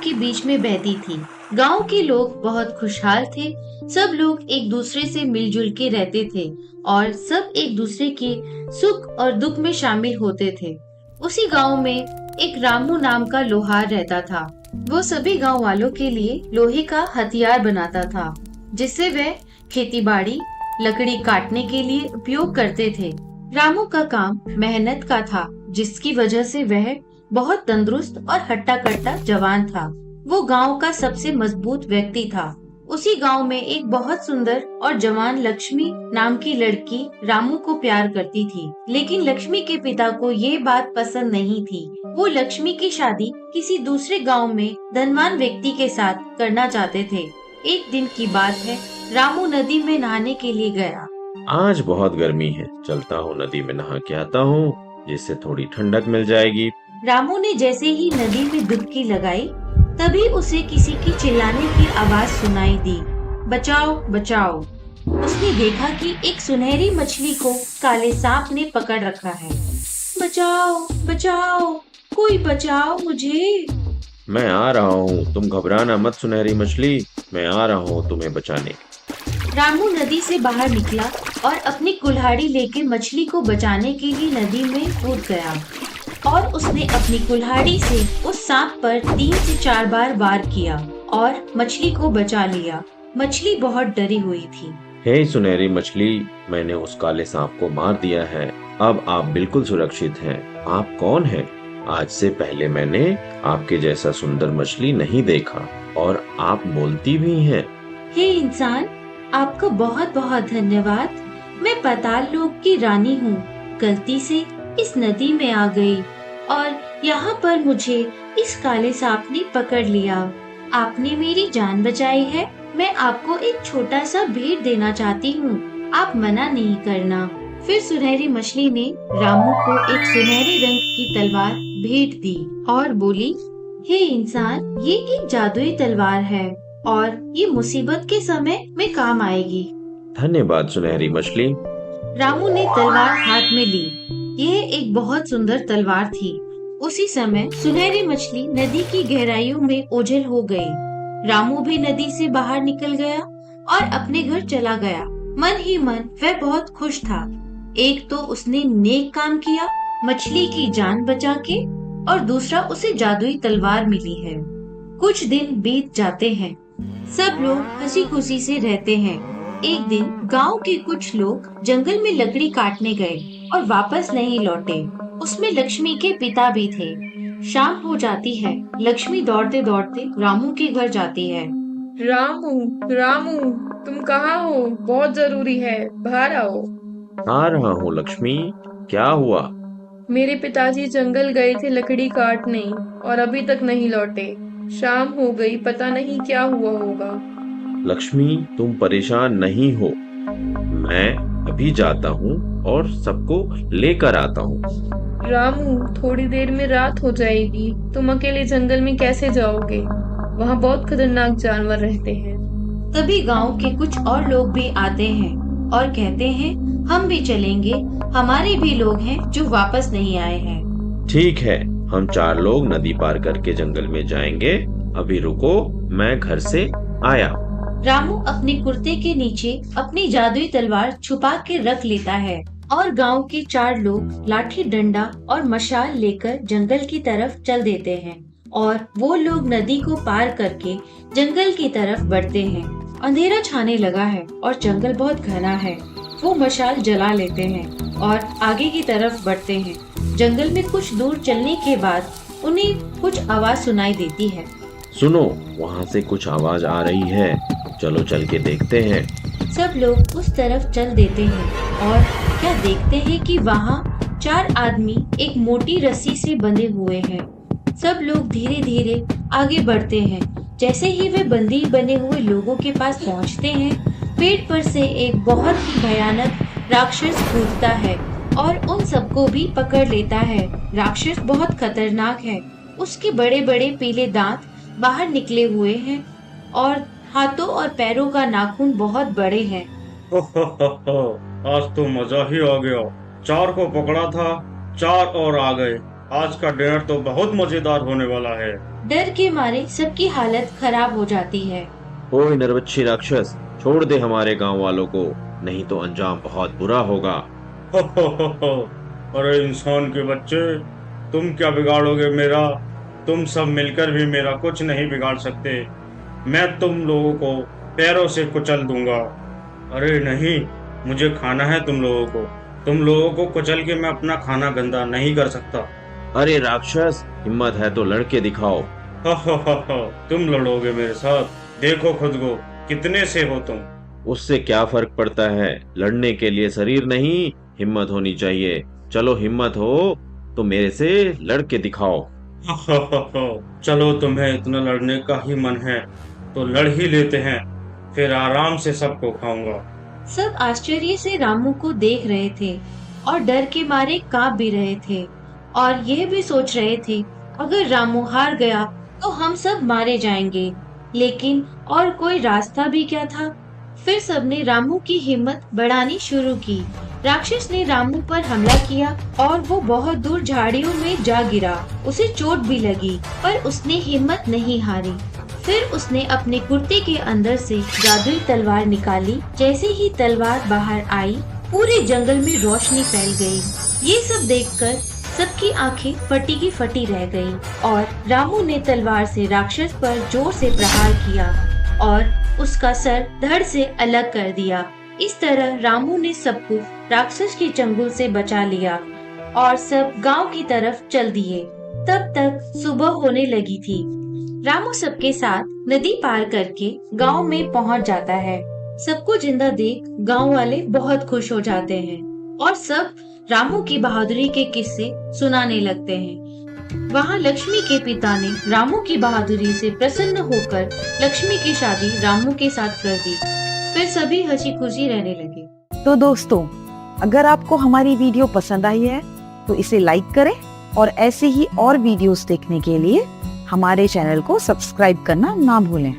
के बीच में बहती थी। गांव के लोग बहुत खुशहाल थे। सब लोग एक दूसरे से मिलजुल के रहते थे और सब एक दूसरे के सुख और दुख में शामिल होते थे। उसी गांव में एक रामू नाम का लोहार रहता था। वो सभी गांव वालों के लिए लोहे का हथियार बनाता था, जिससे वह खेतीबाड़ी, लकड़ी काटने के लिए उपयोग करते थे। रामू का काम मेहनत का था, जिसकी वजह से वह बहुत तंदुरुस्त और हट्टा-कट्टा जवान था। वो गांव का सबसे मजबूत व्यक्ति था। उसी गांव में एक बहुत सुंदर और जवान लक्ष्मी नाम की लड़की रामू को प्यार करती थी, लेकिन लक्ष्मी के पिता को ये बात पसंद नहीं थी। वो लक्ष्मी की शादी किसी दूसरे गांव में धनवान व्यक्ति के साथ करना चाहते थे। एक दिन की बात है, रामू नदी में नहाने के लिए गया। आज बहुत गर्मी है, चलता हूँ नदी में नहा के आता हूँ, जिससे थोड़ी ठंडक मिल जाएगी। रामू ने जैसे ही नदी में डुबकी लगाई, तभी उसे किसी की चिल्लाने की आवाज सुनाई दी। बचाओ, बचाओ! उसने देखा कि एक सुनहरी मछली को काले सांप ने पकड़ रखा है। बचाओ, बचाओ! कोई बचाओ मुझे! मैं आ रहा हूँ, तुम घबराना मत सुनहरी मछली, मैं आ रहा हूँ तुम्हें बचाने। रामू नदी से बाहर निकला और अपनी कुल्हाड़ी लेकर मछली को बचाने के लिए नदी में कूद गया और उसने अपनी कुल्हाड़ी से उस सांप पर 3 से 4 बार वार किया और मछली को बचा लिया। मछली बहुत डरी हुई थी। हे सुनहरी मछली, मैंने उस काले सांप को मार दिया है। अब आप बिल्कुल सुरक्षित हैं। आप कौन हैं? आज से पहले मैंने आपके जैसा सुंदर मछली नहीं देखा और आप बोलती भी हैं। हे इंसान, आपका बहुत बहुत धन्यवाद। मैं पाताल लोक की रानी हूँ। गलती से इस नदी में आ गई और यहाँ पर मुझे इस काले सांप ने पकड़ लिया। आपने मेरी जान बचाई है। मैं आपको एक छोटा सा भेंट देना चाहती हूँ। आप मना नहीं करना। फिर सुनहरी मछली ने रामू को एक सुनहरे रंग की तलवार भेंट दी और बोली, हे इंसान, ये एक जादुई तलवार है और ये मुसीबत के समय में काम आएगी। धन्यवाद सुनहरी मछली। रामू ने तलवार हाथ में ली। यह एक बहुत सुंदर तलवार थी। उसी समय सुनहरी मछली नदी की गहराइयों में ओझल हो गई। रामू भी नदी से बाहर निकल गया और अपने घर चला गया। मन ही मन वह बहुत खुश था। एक तो उसने नेक काम किया, मछली की जान बचा के, और दूसरा उसे जादुई तलवार मिली है। कुछ दिन बीत जाते हैं। सब लोग हंसी खुशी से रहते हैं। एक दिन गांव के कुछ लोग जंगल में लकड़ी काटने गए और वापस नहीं लौटे। उसमें लक्ष्मी के पिता भी थे। शाम हो जाती है। लक्ष्मी दौड़ते दौड़ते रामू के घर जाती है। रामू, रामू, तुम कहाँ हो? बहुत जरूरी है, बाहर आओ। आ रहा हूँ लक्ष्मी, क्या हुआ? मेरे पिताजी जंगल गए थे लकड़ी काटने और अभी तक नहीं लौटे। शाम हो गई, पता नहीं क्या हुआ होगा। लक्ष्मी, तुम परेशान नहीं हो, मैं अभी जाता हूँ और सबको लेकर आता हूँ। रामू, थोड़ी देर में रात हो जाएगी। तुम अकेले जंगल में कैसे जाओगे? वहाँ बहुत खतरनाक जानवर रहते हैं। तभी गांव के कुछ और लोग भी आते हैं और कहते हैं, हम भी चलेंगे। हमारे भी लोग हैं जो वापस नहीं आए हैं। ठीक है, हम 4 लोग नदी पार करके जंगल में जाएंगे। अभी रुको, मैं घर से आया। रामू अपने कुर्ते के नीचे अपनी जादुई तलवार छुपा के रख लेता है और गांव के 4 लोग लाठी डंडा और मशाल लेकर जंगल की तरफ चल देते हैं और वो लोग नदी को पार करके जंगल की तरफ बढ़ते हैं। अंधेरा छाने लगा है और जंगल बहुत घना है। वो मशाल जला लेते हैं और आगे की तरफ बढ़ते हैं। जंगल में कुछ दूर चलने के बाद उन्हें कुछ आवाज सुनाई देती है। सुनो, वहाँ से कुछ आवाज आ रही है, चलो चल के देखते हैं। सब लोग उस तरफ चल देते हैं और क्या देखते हैं कि वहाँ 4 आदमी एक मोटी रस्सी से बंधे हुए हैं। सब लोग धीरे धीरे आगे बढ़ते हैं। जैसे ही वे बंदी बने हुए लोगों के पास पहुँचते हैं, पेड़ पर से एक बहुत ही भयानक राक्षस कूदता है और उन सबको भी पकड़ लेता है। राक्षस बहुत खतरनाक है। उसके बड़े बड़े पीले दांत बाहर निकले हुए हैं और हाथों और पैरों का नाखून बहुत बड़े हैं। आज तो मजा ही आ गया। 4 को पकड़ा था, 4 और आ गए। आज का डिनर तो बहुत मजेदार होने वाला है। डर के मारे सबकी हालत खराब हो जाती है। ओए नरवच्छी राक्षस, छोड़ दे हमारे गांव वालों को, नहीं तो अंजाम बहुत बुरा होगा। हो। अरे इंसान के बच्चे, तुम क्या बिगाड़ोगे मेरा? तुम सब मिलकर भी मेरा कुछ नहीं बिगाड़ सकते। मैं तुम लोगों को पैरों से कुचल दूंगा। अरे नहीं, मुझे खाना है तुम लोगों को। तुम लोगों को कुचल के मैं अपना खाना गंदा नहीं कर सकता। अरे राक्षस, हिम्मत है तो लड़के दिखाओ। हो, तुम लड़ोगे मेरे साथ? देखो खुद को, कितने से हो तुम? उससे क्या फर्क पड़ता है, लड़ने के लिए शरीर नहीं हिम्मत होनी चाहिए। चलो हिम्मत हो तो मेरे से लड़के दिखाओ। चलो, तुम्हें इतना लड़ने का ही मन है तो लड़ ही लेते हैं, फिर आराम से सबको खाऊंगा। सब आश्चर्य से रामू को देख रहे थे और डर के मारे कांप भी रहे थे और यह भी सोच रहे थे अगर रामू हार गया तो हम सब मारे जाएंगे। लेकिन और कोई रास्ता भी क्या था? फिर सबने रामू की हिम्मत बढ़ानी शुरू की। राक्षस ने रामू पर हमला किया और वो बहुत दूर झाड़ियों में जा गिरा। उसे चोट भी लगी पर उसने हिम्मत नहीं हारी। फिर उसने अपने कुर्ते के अंदर से जादुई तलवार निकाली। जैसे ही तलवार बाहर आई, पूरे जंगल में रोशनी फैल गई। ये सब देखकर सबकी आंखें फटी की फटी रह गईं और रामू ने तलवार से राक्षस पर जोर से प्रहार किया और उसका सर धड़ से अलग कर दिया। इस तरह रामू ने सबको राक्षस के चंगुल से बचा लिया और सब गांव की तरफ चल दिए। तब तक सुबह होने लगी थी। रामू सबके साथ नदी पार करके गांव में पहुंच जाता है। सबको जिंदा देख गांव वाले बहुत खुश हो जाते हैं और सब रामू की बहादुरी के किस्से सुनाने लगते हैं। वहाँ लक्ष्मी के पिता ने रामू की बहादुरी से प्रसन्न होकर लक्ष्मी की शादी रामू के साथ कर दी। फिर सभी हंसी खुशी रहने लगे। तो दोस्तों, अगर आपको हमारी वीडियो पसंद आई है तो इसे लाइक करें और ऐसे ही और वीडियोस देखने के लिए हमारे चैनल को सब्सक्राइब करना ना भूलें।